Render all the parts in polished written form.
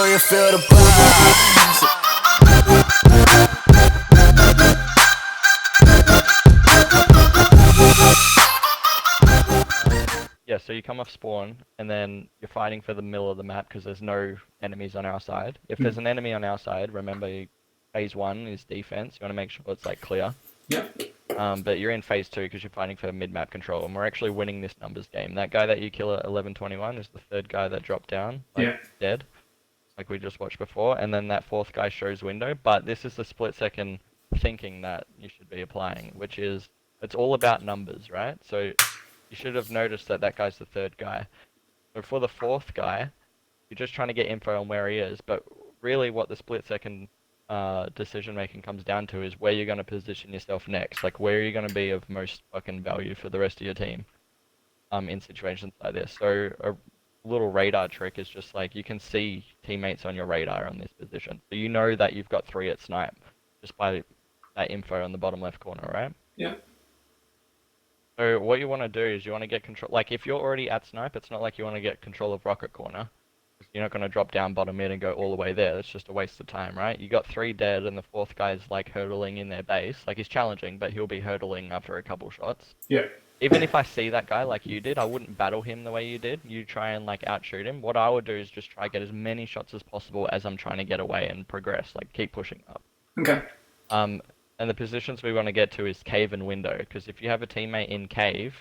know you feel the vibes. Yeah, so you come off spawn, and then you're fighting for the middle of the map because there's no enemies on our side. If there's an enemy on our side, remember, phase 1 is defense. You want to make sure it's like clear. Yep. But you're in phase 2 because you're fighting for mid-map control, and we're actually winning this numbers game. That guy that you kill at 11:21 is the third guy that dropped down, like Yeah. dead, like we just watched before, and then that fourth guy shows window. But this is the split-second thinking that you should be applying, which is it's all about numbers, right? So you should have noticed that that guy's the third guy. So for the fourth guy, you're just trying to get info on where he is, but really what the split-second decision making comes down to is where you're going to position yourself next. Like, where are you going to be of most fucking value for the rest of your team in situations like this. So a little radar trick is just like you can see teammates on your radar on this position. So you know that you've got 3 at snipe just by that info on the bottom left corner, right? Yeah. So what you want to do is you want to get control. Like, if you're already at snipe, it's not like you want to get control of rocket corner. You're not going to drop down bottom mid and go all the way there. That's just a waste of time, right? You got 3 dead, and the fourth guy's like hurdling in their base. Like, he's challenging, but he'll be hurdling after a couple shots. Yeah. Even if I see that guy like you did, I wouldn't battle him the way you did. You try and like outshoot him. What I would do is just try get as many shots as possible as I'm trying to get away and progress. Like, keep pushing up. Okay. And the positions we want to get to is cave and window, because if you have a teammate in cave,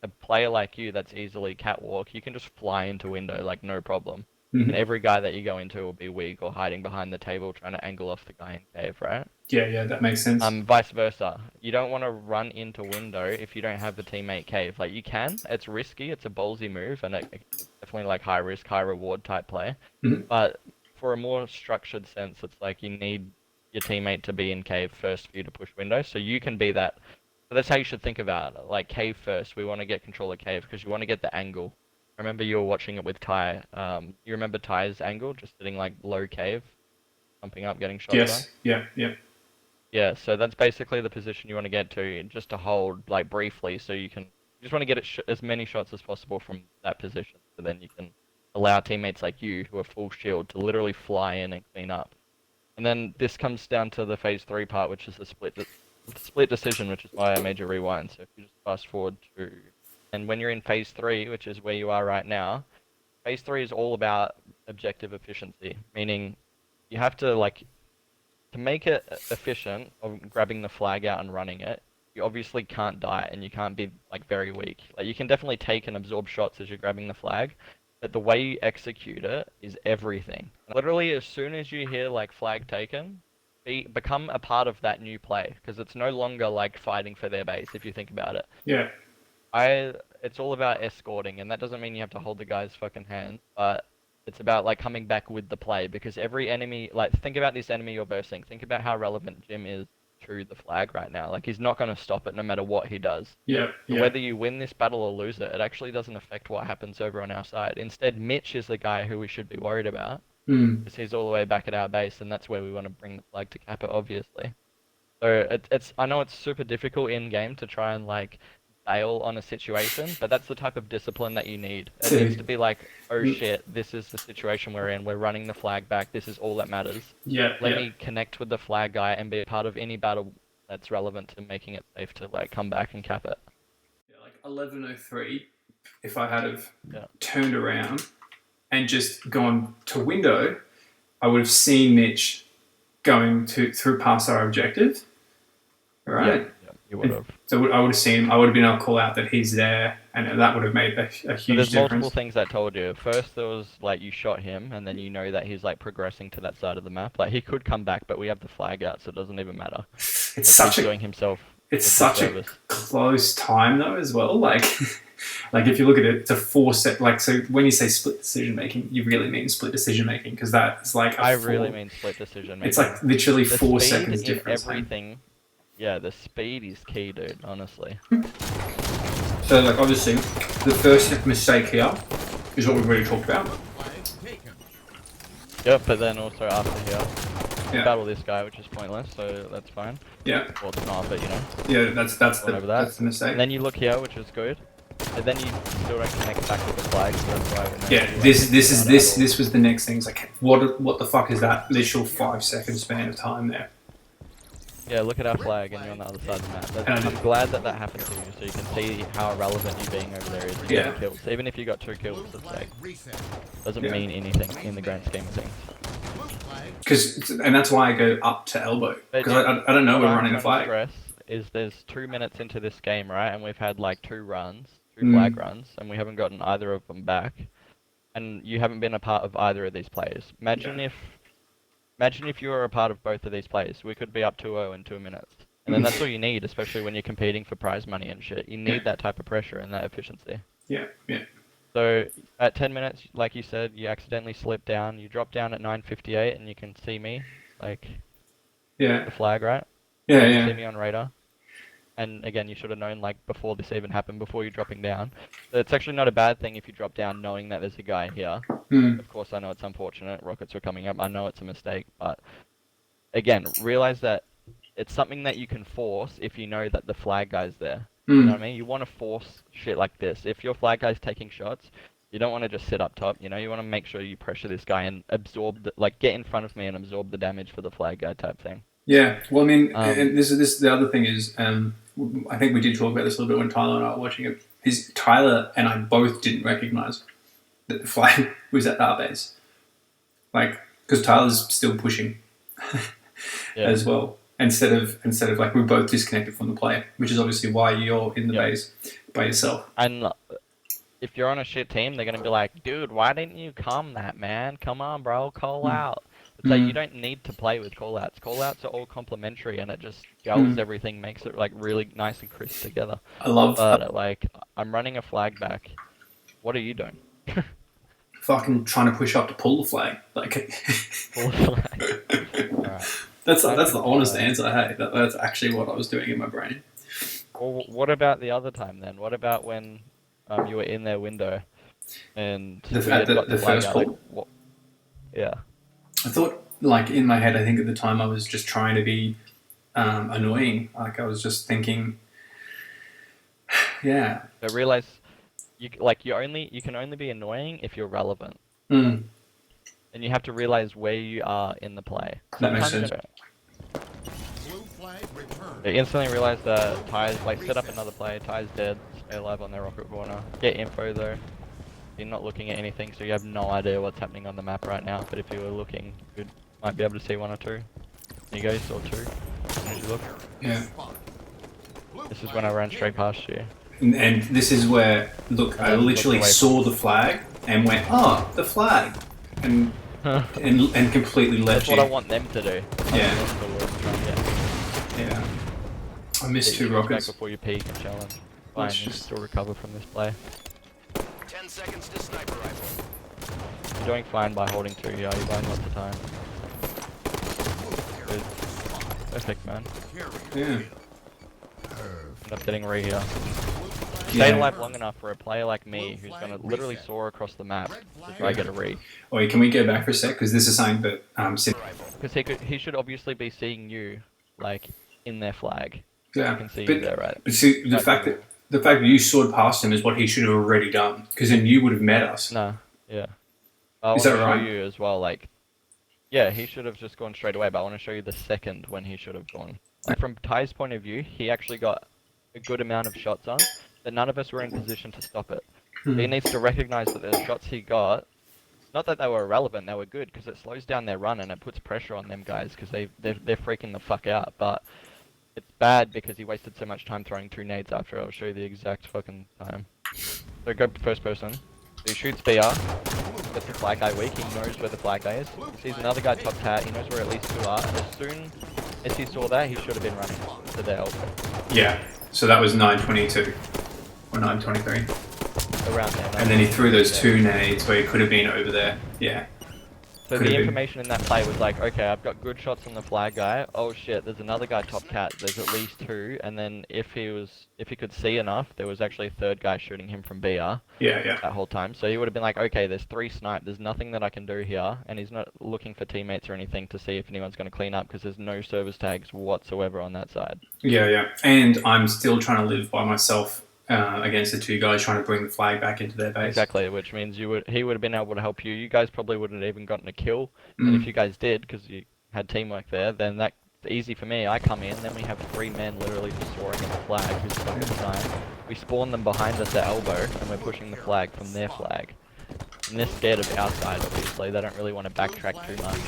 a player like you that's easily catwalk, you can just fly into window like no problem. Mm-hmm. And every guy that you go into will be weak or hiding behind the table trying to angle off the guy in cave, right? Yeah, that makes sense. Vice versa. You don't want to run into window if you don't have the teammate cave. Like, you can, it's risky, it's a ballsy move, and it's definitely like high risk, high reward type play. Mm-hmm. But for a more structured sense, it's like you need your teammate to be in cave first for you to push window, so you can be that. So that's how you should think about it. Like, cave first, we want to get control of cave because you want to get the angle. I remember you were watching it with Ty. You remember Ty's angle, just sitting like low cave, jumping up, getting shots Yes. on? Yeah. Yeah, so that's basically the position you want to get to, just to hold, like, briefly, so you just want to get as many shots as possible from that position, so then you can allow teammates like you, who are full shield, to literally fly in and clean up. And then this comes down to the phase 3 part, which is the split decision, which is why I made you rewind. So if you just fast forward to, and when you're in phase 3, which is where you are right now, phase 3 is all about objective efficiency, meaning you have to, like, to make it efficient of grabbing the flag out and running it, you obviously can't die and you can't be like very weak. Like, you can definitely take and absorb shots as you're grabbing the flag, but the way you execute it is everything. Literally, as soon as you hear like flag taken, become a part of that new play, because it's no longer like fighting for their base if you think about it. Yeah. It's all about escorting, and that doesn't mean you have to hold the guy's fucking hand, but it's about like coming back with the play, because every enemy, like, think about this enemy you're versing. Think about how relevant Jim is to the flag right now. Like, he's not going to stop it no matter what he does. Yeah. So whether you win this battle or lose it, it actually doesn't affect what happens over on our side. Instead, Mitch is the guy who we should be worried about, because he's all the way back at our base, and that's where we want to bring the flag to cap it, obviously. So I know it's super difficult in game to try and like bail on a situation, but that's the type of discipline that you need. It needs to be like, oh shit, this is the situation we're in, we're running the flag back, this is all that matters. Yeah. Let me connect with the flag guy and be a part of any battle that's relevant to making it safe to like come back and cap it. Yeah, like 11:03, if I had have turned around and just gone to window, I would have seen Mitch going through past our objective. Right? Yeah, you would have. So I would have seen him. I would have been able to call out that he's there, and that would have made a huge So there's multiple difference. things that told you. First, there was like you shot him, and then you know that he's like progressing to that side of the map. Like, he could come back, but we have the flag out, so it doesn't even matter. It's such he's doing himself. It's such a close time though as well. Like, like if you look at it, it's a 4 set. Like, so when you say split decision making, you really mean split decision making, because that's like I really mean split decision making. It's like literally the 4 speed seconds in difference. everything. Yeah, the speed is key, dude. Honestly. So, like, obviously, the first mistake here is what we've already talked about. Yep, but then also after here, Yeah. battle this guy, which is pointless, so that's fine. Yeah. Well, it's not, but you know. Yeah, that's the Over that. mistake. And then you look here, which is good. But then you still don't connect back with the flag, so that's why. Yeah, this was the next thing. It's like, what the fuck is that literal 5 second span of time there? Yeah, look at our flag, and you're on the other side of the map. I'm glad that that happened to you, so you can see how irrelevant you being over there is. You getting kills, even if you got 2 kills, it's like doesn't mean anything in the grand scheme of things. And that's why I go up to elbow, because I don't know we're running a flag. Stress is there's 2 minutes into this game, right, and we've had like 2 flag runs, and we haven't gotten either of them back, and you haven't been a part of either of these players. Imagine if you were a part of both of these plays. We could be up 2-0 in 2 minutes. And then that's all you need, especially when you're competing for prize money and shit. You need that type of pressure and that efficiency. Yeah. So at 10 minutes, like you said, you accidentally slip down. You drop down at 9:58 and you can see me, like, the flag, right? Yeah, you can see me on radar. And again, you should have known, like, before this even happened, before you're dropping down. So it's actually not a bad thing if you drop down knowing that there's a guy here. Of course, I know it's unfortunate. Rockets are coming up. I know it's a mistake. But again, realize that it's something that you can force if you know that the flag guy's there. You know what I mean? You want to force shit like this. If your flag guy's taking shots, you don't want to just sit up top. You know, you want to make sure you pressure this guy and absorb, get in front of me and absorb the damage for the flag guy type thing. Yeah, well, I mean, and this the other thing is, I think we did talk about this a little bit when Tyler and I were watching it. Tyler and I both didn't recognize that the flag was at our base, like, because Tyler's still pushing as well. Instead of like, we're both disconnected from the play, which is obviously why you're in the base by yourself. And if you're on a shit team, they're gonna be like, dude, why didn't you come that, man? Come on, bro, call out. It's like, you don't need to play with callouts. Callouts are all complementary, and it just gels everything, makes it like really nice and crisp together. I love But like, I'm running a flag back. What are you doing? Fucking trying to push up to pull the flag. Like, pull the flag. Alright. That's the honest answer. Hey, that's actually what I was doing in my brain. Well, what about the other time then? What about when you were in their window and the first pull? Like, yeah. I thought, like, in my head, I think at the time I was just trying to be annoying. Like, I was just thinking, yeah. But realize, you can only be annoying if you're relevant. And you have to realize where you are in the play. That makes sense. They instantly realize that Ty's, like, set up another play. Ty's dead. Stay alive on their rocket corner. Get info though. You're not looking at anything, so you have no idea what's happening on the map right now. But if you were looking, you might be able to see 1 or 2. There you go, you saw 2. As you look. Yeah. This is when I ran straight past you. And this is where, look, I literally saw the flag and went, oh, the flag, and completely left you. That's what I want them to do. Yeah. I missed 2 rockets. Back before you peek and challenge. Fine, you can still recover from this play. 10 seconds to sniper rifle. You're doing fine by holding 2, yeah, you're buying lots of time. Good. Perfect, man. Yeah. End up getting re here. Stay alive long enough for a player like me who's gonna literally soar across the map to try get a re. Wait, can we go back for a sec? Because this is something that because he should obviously be seeing you, like, in their flag. Yeah. You can see you there, right? But see, the fact that you soared past him is what he should have already done. Because then you would have met us. No. Yeah. I want to show you as well, like, yeah, he should have just gone straight away, but I want to show you the second when he should have gone. Like, from Ty's point of view, he actually got a good amount of shots on, but none of us were in position to stop it. He needs to recognize that the shots he got, not that they were irrelevant, they were good, because it slows down their run and it puts pressure on them guys, because they're freaking the fuck out, but it's bad because he wasted so much time throwing 2 nades after. I'll show you the exact fucking time. So go first person. So he shoots BR, gets the flag guy weak, he knows where the flag guy is. He sees another guy top hat, he knows where at least 2 are, and as soon as he saw that, he should have been running to their elbow. Yeah, so that was 9:22 or 9:23. Around there. And then he threw those 2 nades where he could have been over there. Yeah. So the information in that play was like, okay, I've got good shots on the flag guy. Oh shit, there's another guy top cat. There's at least 2, and then if he could see enough, there was actually a 3rd guy shooting him from BR. Yeah. That whole time. So he would have been like, okay, there's 3 snipe. There's nothing that I can do here, and he's not looking for teammates or anything to see if anyone's going to clean up because there's no service tags whatsoever on that side. Yeah. And I'm still trying to live by myself against the two guys trying to bring the flag back into their base. Exactly, which means he would have been able to help you. You guys probably wouldn't have even gotten a kill, and if you guys did, because you had teamwork there, then that's easy for me. I come in, then we have 3 men literally just soaring at the flag who's fucking flying. We spawn them behind us at elbow, and we're pushing the flag from their flag. And they're scared of our side, obviously. They don't really want to backtrack too much.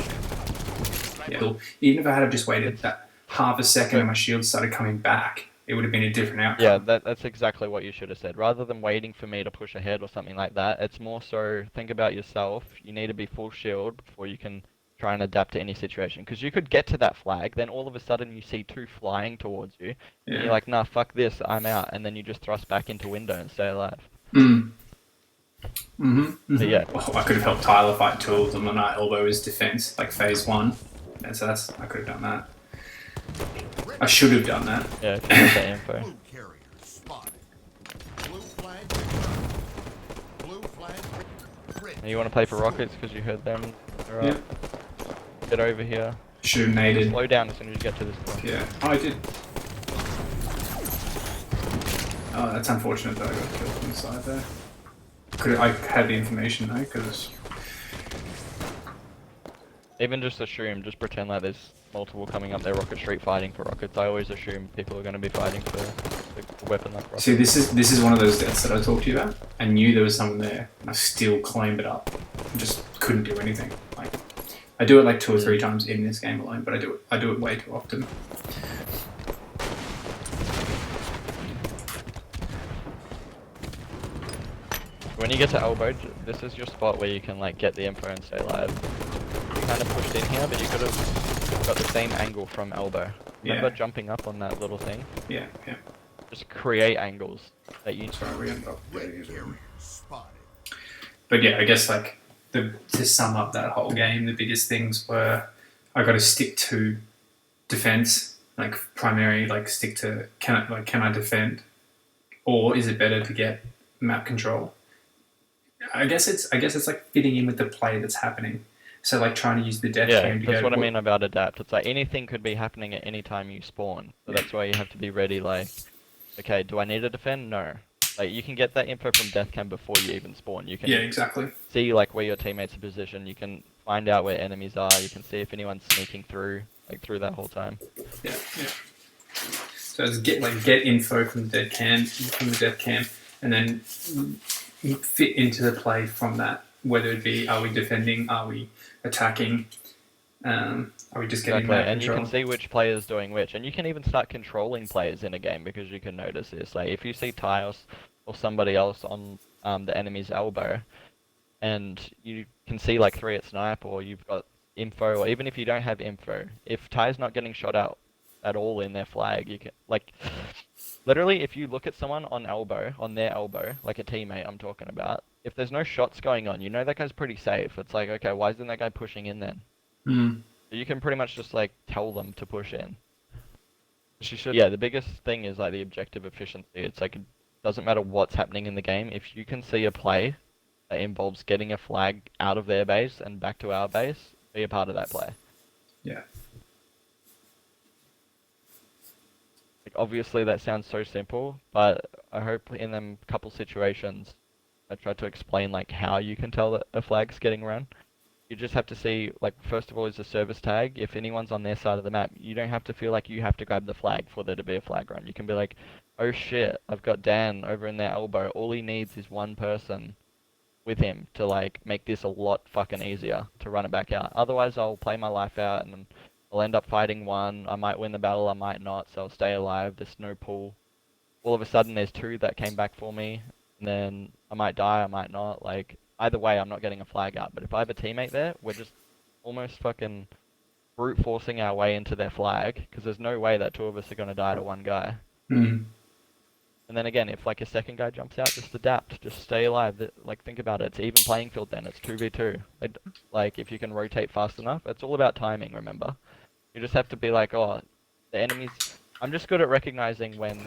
Yeah. Even if I had just waited that half a second and my shield started coming back, it would have been a different outcome. Yeah, that's exactly what you should have said. Rather than waiting for me to push ahead or something like that, it's more so think about yourself. You need to be full shield before you can try and adapt to any situation. Because you could get to that flag, then all of a sudden you see 2 flying towards you, and you're like, nah, fuck this, I'm out, and then you just thrust back into window and stay alive. But yeah. Oh, I could have helped Tyler fight 2 of them on our elbow as defense, like phase 1. And so I could have done that. I should have done that. Yeah, if you get that info. Blue carrier spotted. Blue flag returned. Blue flag red. And you want to play for rockets because you heard them. Alright. Get over here. Should have naded. Slow down as soon as you get to this point. Yeah. Oh, I did. Oh, that's unfortunate that I got killed from the side there. I had the information though, because... Even just assume, just pretend like there's multiple coming up there Rocket Street fighting for rockets. I always assume people are going to be fighting for a weapon like rockets. See, this is one of those deaths that I talked to you about. I knew there was someone there, and I still climbed it up. I just couldn't do anything. Like, I do it like 2 or 3 times in this game alone, but I do it way too often. When you get to elbow, this is your spot where you can like get the info and stay alive. You kind of pushed in here, but you could have got the same angle from elbow. Remember jumping up on that little thing? Yeah. Just create angles that you... Sorry, we ended up. Red carrier spotted. But yeah, I guess like to sum up that whole game, the biggest things were I got to stick to defense, like primary, like stick to can I defend, or is it better to get map control? I guess it's like fitting in with the play that's happening. So like trying to use the death cam to that's go, what I mean about adapt. It's like anything could be happening at any time you spawn. So that's why you have to be ready. Like, okay, do I need to defend? No. Like you can get that info from death cam before you even spawn. You can exactly. see like where your teammates are positioned. You can find out where enemies are. You can see if anyone's sneaking through, like through that whole time. Yeah. So it's get info from the death cam, and then fit into the play from that. Whether it be, are we defending? Are we attacking? Are we just getting map and control? you can see which player's doing which, and you can even start controlling players in a game because you can notice this. Like if you see Tyos or somebody else on the enemy's elbow, and you can see like 3 at snipe, or you've got info, or even if you don't have info, if Ty's not getting shot out at all in their flag, you can like literally if you look at someone on their elbow, like a teammate I'm talking about, if there's no shots going on, you know that guy's pretty safe. It's like, okay, why isn't that guy pushing in then? You can pretty much just like tell them to push in. Yeah, the biggest thing is like the objective efficiency. It's like it doesn't matter what's happening in the game. If you can see a play that involves getting a flag out of their base and back to our base, be a part of that play. Yeah. Like obviously that sounds so simple, but I hope in them couple situations I tried to explain like how you can tell that a flag's getting run. You just have to see, like, first of all is the service tag. If anyone's on their side of the map, you don't have to feel like you have to grab the flag for there to be a flag run. You can be like, oh shit, I've got Dan over in their elbow. All he needs is one person with him to, like, make this a lot fucking easier to run it back out. Otherwise, I'll play my life out and I'll end up fighting one. I might win the battle, I might not, so I'll stay alive. There's no pool. All of a sudden, there's 2 that came back for me, and then I might die, I might not, like... Either way, I'm not getting a flag out. But if I have a teammate there, we're just almost fucking brute forcing our way into their flag, because there's no way that 2 of us are going to die to one guy. And then again, if like a second guy jumps out, just adapt, just stay alive. Like think about it, it's even playing field then, it's 2v2. Like if you can rotate fast enough, it's all about timing, remember? You just have to be like, oh, the enemies... I'm just good at recognizing when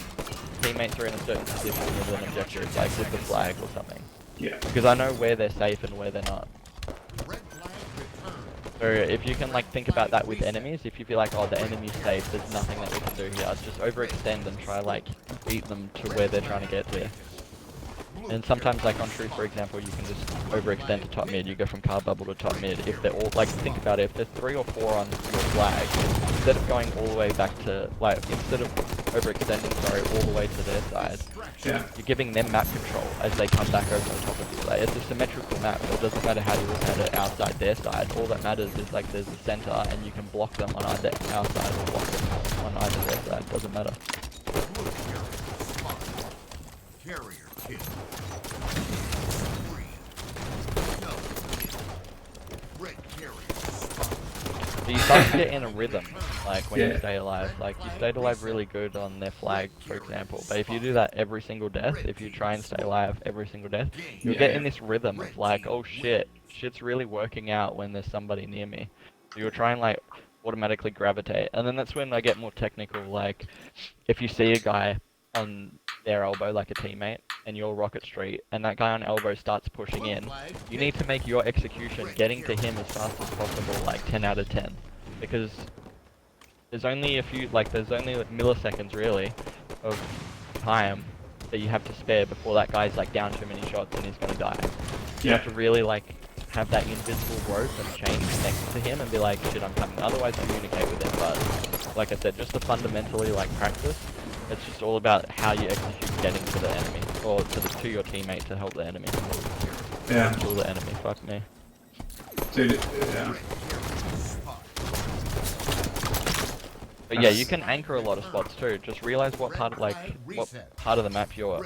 teammates are in a certain position with an objective, like with the flag or something. Yeah. Because I know where they're safe and where they're not. Red flag returned. So if you can like think about that with enemies, if you feel like, oh, the enemy's safe, there's nothing that we can do here, just overextend and try like beat them to where they're trying to get to. And sometimes like on Truth, for example, you can just overextend to top mid, you go from car bubble to top mid. If they're all, like, think about it, if there's 3 or 4 on your flag, instead of going all the way back to, like, instead of overextending, sorry, all the way to their side, Yeah. you're giving them map control as they come back over the top of you. Like, it's a symmetrical map, so it doesn't matter how you look at it outside their side. All that matters is like there's a center and you can block them on either our side or block them on either their side. Doesn't matter. Blue carrier spotted. Carrier kill. Three. Double kill. Red carrier spotted. So you start to get in a rhythm, like when you Yeah. stay alive. Like you stayed alive really good on their flag, for example. But if you do that every single death, if you try and stay alive every single death, you'll get in this rhythm of like, oh shit, shit's really working out when there's somebody near me. So you'll try and like automatically gravitate. And then that's when I get more technical, like if you see a guy on their elbow, like a teammate, and you're Rocket Street, and that guy on elbow starts pushing in, you need to make your execution getting to him as fast as possible, like 10 out of 10. Because there's only a few, like there's only like milliseconds really of time that you have to spare before that guy's like down too many shots and he's gonna die. You have to really like have that invisible rope and chain next to him and be like, shit, I'm coming. Otherwise communicate with him. But like I said, just to fundamentally like practice, it's just all about how you execute getting to the enemy or to your teammate to help the enemy. Yeah. Kill the enemy. Fuck me. Dude, yeah. But yeah, you can anchor a lot of spots too. Just realize what part of, like what part of the map you're